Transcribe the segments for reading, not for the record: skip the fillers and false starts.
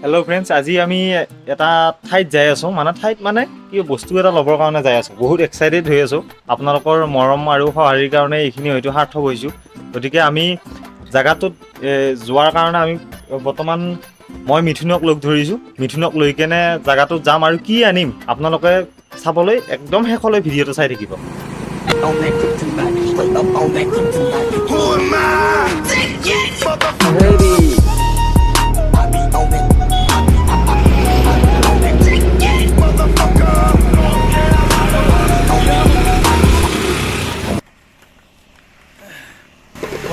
Hello' friends, আজি আমি এটা ঠাইত যাই আছোঁ। ঠাইত কি বস্তু এটা ল'বৰ কাৰণে যাই আছোঁ। বহুত এক্সাইটেড হৈ আছোঁ। আপোনালোকৰ মৰম আৰু সঁহাৰিৰ কাৰণে এইখিনি হয়তো সাৰ্থক হৈছোঁ। গতিকে আমি জেগাটোত যোৱাৰ কাৰণে আমি বৰ্তমান মই মিথুনক লগ ধৰিছোঁ। মিথুনক লৈ কেনে জেগাটোত যাম আৰু কি আনিম আপোনালোকে চাবলৈ একদম শেষলৈ ভিডিঅ'টো চাই থাকিব।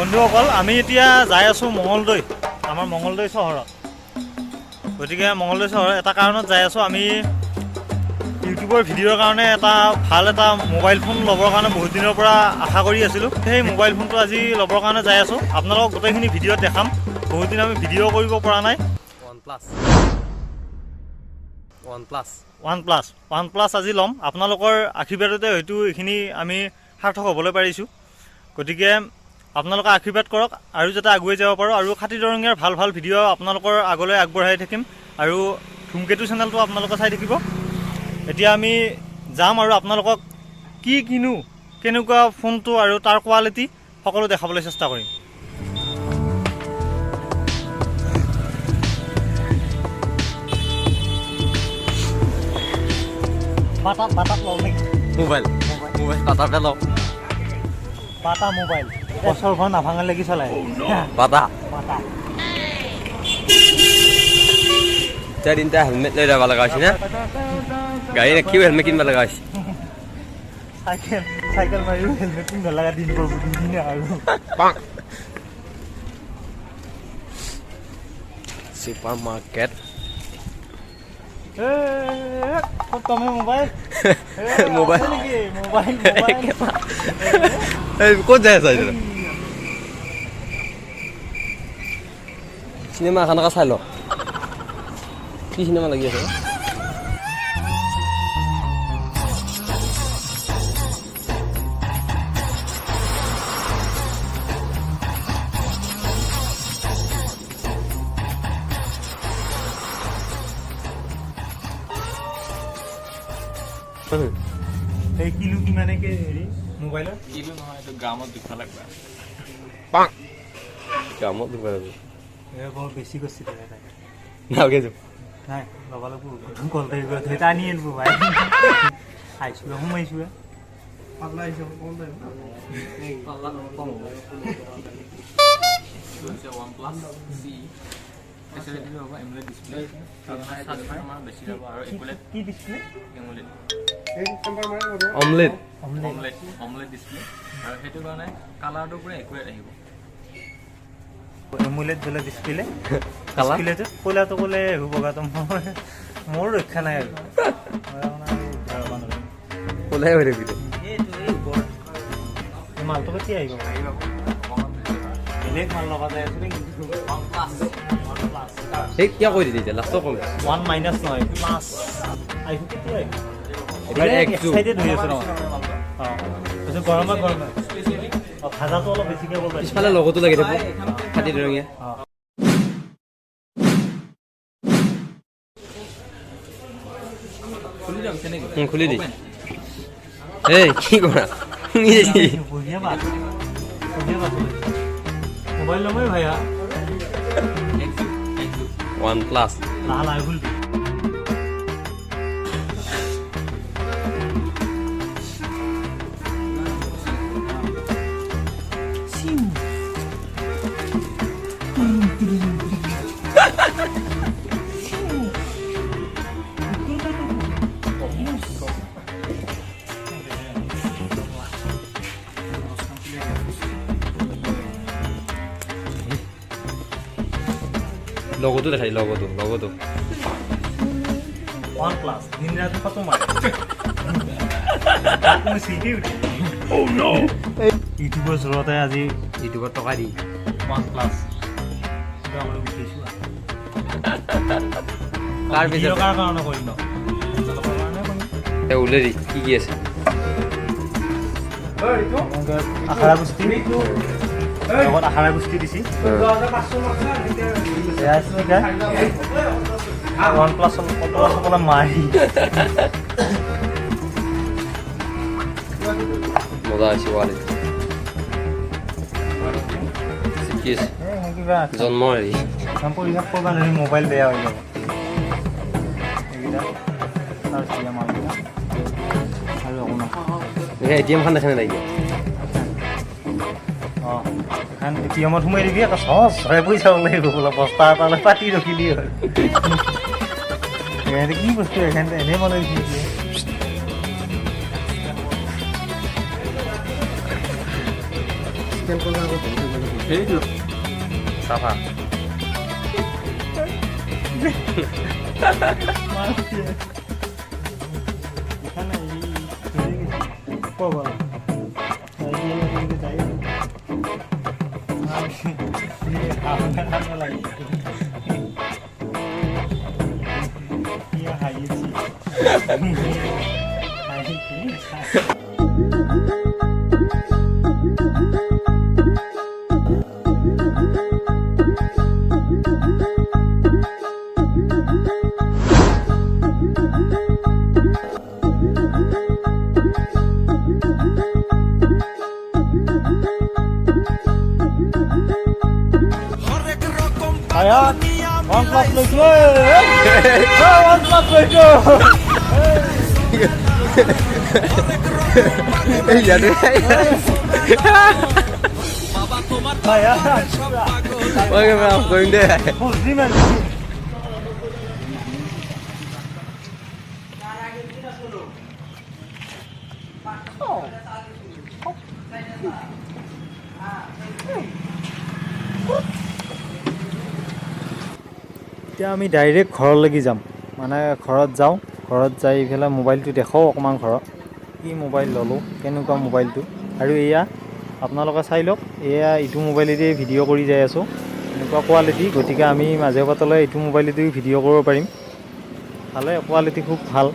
বন্ধুসকল, আমি এতিয়া যাই আছোঁ মঙলদৈ, আমাৰ মঙলদৈ চহৰত। গতিকে মঙলদৈ চহৰত এটা কাৰণত যাই আছোঁ। আমি ইউটিউবৰ ভিডিঅ'ৰ কাৰণে ভাল এটা মোবাইল ফোন ল'বৰ কাৰণে বহুত দিনৰ পৰা আশা কৰি আছিলোঁ। সেই মোবাইল ফোনটো আজি ল'বৰ কাৰণে যাই আছোঁ। আপোনালোকক গোটেইখিনি ভিডিঅ'ত দেখাম। বহুত দিন আমি ভিডিঅ' কৰিব পৰা নাই। ওৱান প্লাছ আজি ল'ম। আপোনালোকৰ আশীৰ্বাদতে হয়তো এইখিনি আমি সাৰ্থক হ'বলৈ পাৰিছোঁ। গতিকে আপোনালোকে আশীৰ্বাদ কৰক আৰু যাতে আগুৱাই যাব পাৰোঁ, আৰু খাতিৰৰঙীয়াৰ ভাল ভাল ভিডিঅ' আপোনালোকৰ আগলৈ আগবঢ়াই থাকিম। আৰু ধুমকেতু চেনেলটো আপোনালোকে চাই থাকিব। এতিয়া আমি যাম আৰু আপোনালোকক কি কিনো, কেনেকুৱা ফোনটো আৰু তাৰ কোৱালিটি সকলো দেখাবলৈ চেষ্টা কৰিম। বাটাত লওঁ নেকি? মোবাইল বাটাতে লওঁ। বাটা মোবাইল বছৰখন নাভাঙা লাগি চলাই বাটা তিনটা হেলমেট লৈ যাব লগা হৈছে না, গাড়ী ৰাখিও হেলমেট কিনিব লগা হৈছে। চাইকেল মাৰিও হেলমেট কিনিব লগা দিন পৰ দিনে আৰু ছুপাৰ মাৰ্কেট তুমি মোবাইল ক'ত যাই আছা? চিনেমা এখনকে চাই ল। কি চিনেমা লাগি আছে? এই কিলো কিমানেকে হেৰি মোবাইলৰ? কিলো নহয়, এইটো গ্ৰামত 200 লাগবা। গ্ৰামত 200 লাগব? বহুত বেছি কৰিছে নালগে যাম। নাই ল'ব লাগব। কল ধৰি আনি আনিব ভাই। আহিছোঁ সোমাইছোঁ পাল্লা আহিছে অমলেট ডিছপ্লে, আৰু সেইটো কাৰণে কালাৰটো পুৰা একুৰেট আহিব। এমুলেট বোলে ডিছপ্লে ডিছপ্লেটো ক'লাটো ক'লে বগাটো মোৰ ৰক্ষা নাই আৰু ওলাই হৈ থাকিব। মালটো কেতিয়া আহিব? বেলেগ মাল লগা যায় আছে সেই কিয় কৈ দিলি এতিয়া লাষ্টত কম 1 মাইনাছ নহয় প্লাছ আহিব। কেতিয়া আহিব? এক্সাইটেড হৈ আছে ন? গৰমে ভাজাটো অলপ বেছিকৈ কৰিব পাৰি। পিছফালে লগতো লাগি থাকিব খাতিৰৰঙীয়া। খুলি দি। এই কি কৰা? মোবাইল ল'বই ভাইয়া। OnePlus লাহ লাহ খুলবি। লগতো দেখাই লগতো OnePlus দিন রাত কত মারে ইউটিউবৰ জৰিয়তে আজি ইউটিউবত টকা দি OnePlus তাৰ পিছত কাৰণে কৰিম ন ওলাই দি কি আছে আখাৰা বস্তি লগত আখাৰা বস্তি দিছি OnePlus সকলে মাৰি মজা হৈছে কোৱালিটি শিকিছ কিবা জন্ম হেৰি পৰীক্ষা কৰবা নোৱাৰি মোবাইল বেয়া হৈ যাব এইকেইটা আৰু চিয়া মালকেইটা আৰু অকণমান ATM খন দেখা নাই অঁ এখন ATMত সোমাই দিবি আকৌ সহজ হয় পইচা ওলাই আহিব বোলে বস্তা এটালৈ পাতি ৰখিলি হয় এখানে কি বস্তু এখানে এনেই বনাই দিছে সেইটো চাফা Ayan, OnePlus লৈছো OnePlus লৈছো এই ইয়াতে ওকে ব্রা কৰিম দে এতিয়া আমি ডাইৰেক্ট ঘৰলৈকে যাম মানে ঘৰত যাওঁ ঘৰত যাই পেলাই মোবাইলটো দেখাওঁ অকণমান ঘৰত কি মোবাইল ল'লোঁ কেনেকুৱা মোবাইলটো আৰু এয়া আপোনালোকে চাই লওক এয়া এইটো মোবাইলেদি ভিডিঅ' কৰি যাই আছোঁ এনেকুৱা কোৱালিটি গতিকে আমি মাজে পাতলে এইটো মোবাইলেদি ভিডিঅ' কৰিব পাৰিম ভালে কোৱালিটি খুব ভাল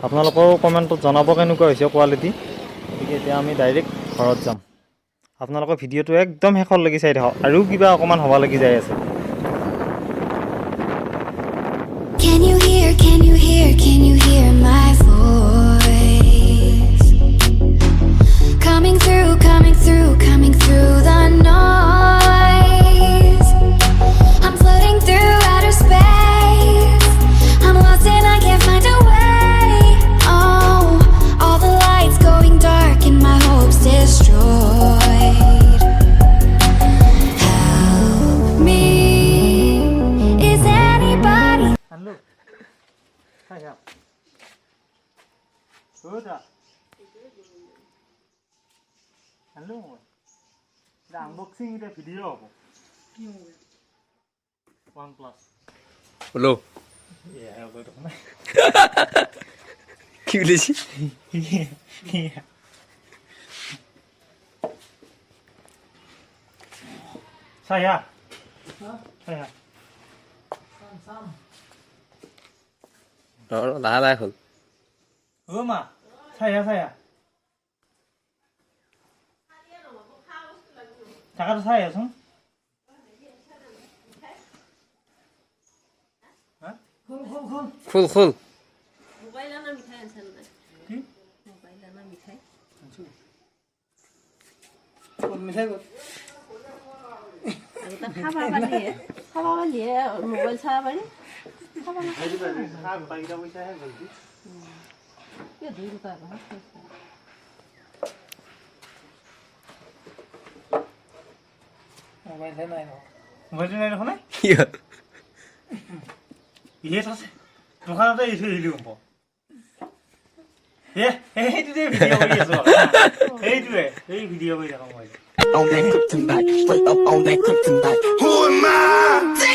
আপোনালোকেও কমেণ্টত জনাব কেনেকুৱা হৈছে কোৱালিটি গতিকে এতিয়া আমি ডাইৰেক্ট ঘৰত যাম আপোনালোকে ভিডিঅ'টো একদম শেষলৈকে চাই থাকক আৰু কিবা অকণমান হ'ব লাগি যাই আছে Can you hear my voice? Coming through the noise. I'm floating through outer space. I'm lost and I can't find a way. Oh, all the lights going dark and my hopes destroyed. Help me. Is anybody? Hello. Hi, yeah. Good. Hello. The unboxing is a video of OnePlus. হলো Yeah, I'll go to কি বলেছি Yeah. Saya. Saya. লাহে লাহে হ'ল Ma. Saya. Cakap saya, Sung. খুল খুল mobile আনা মিঠাই আনছেন না কি? মোবাইল আনা মিঠাই আৰু তা খাবা পালিয়ে মোবাইল চাবা পাৰি খাবা না কিয় 2 টকা মোবাইলটো নাই দেখোন কি হ'ল ইয়েত আছে দোকানতে এসে দিলি হ'ব এইটোতে ভিডিঅ' কৰি আছো এইটোৱে এই ভিডিঅ' কৰি থাকোঁ মই On that kryptonite, straight up on that kryptonite. Who am I?